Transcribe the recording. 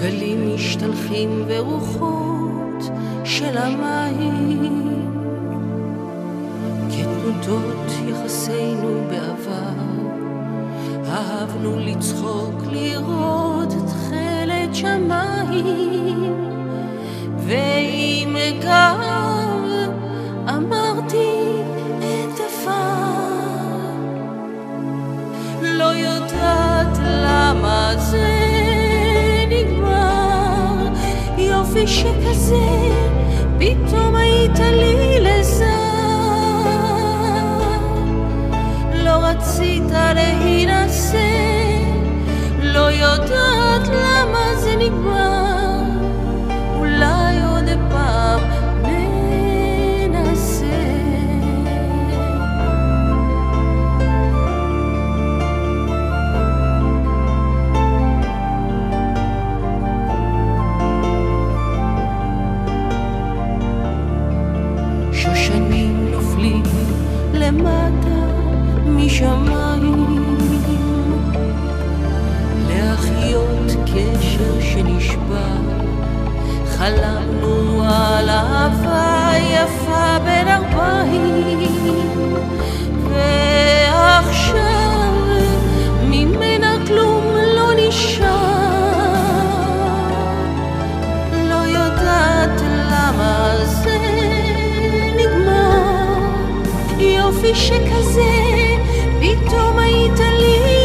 גלים משתלחים ורוחות של המים, כתנודות יחסינו בעבר, אהבנו לצחוק לראות את תכלת שמיים, ועם גב אמרתי את עפר, לא יודעת למה זה נגמר, יופי שכזה פתאום היית לי לזר, לא רצית להינשא, לא יודעת למה זה נגמר, אולי עוד פעם ננסה. שושנים נופלים למטה משמיים, להחיות קשר שנשבר, חלמנו על אהבה יפה בין 40, ועכשיו ממנה כלום לא נשאר, לא יודעת למה זה נגמר, יופי שכזה פתאום היית לי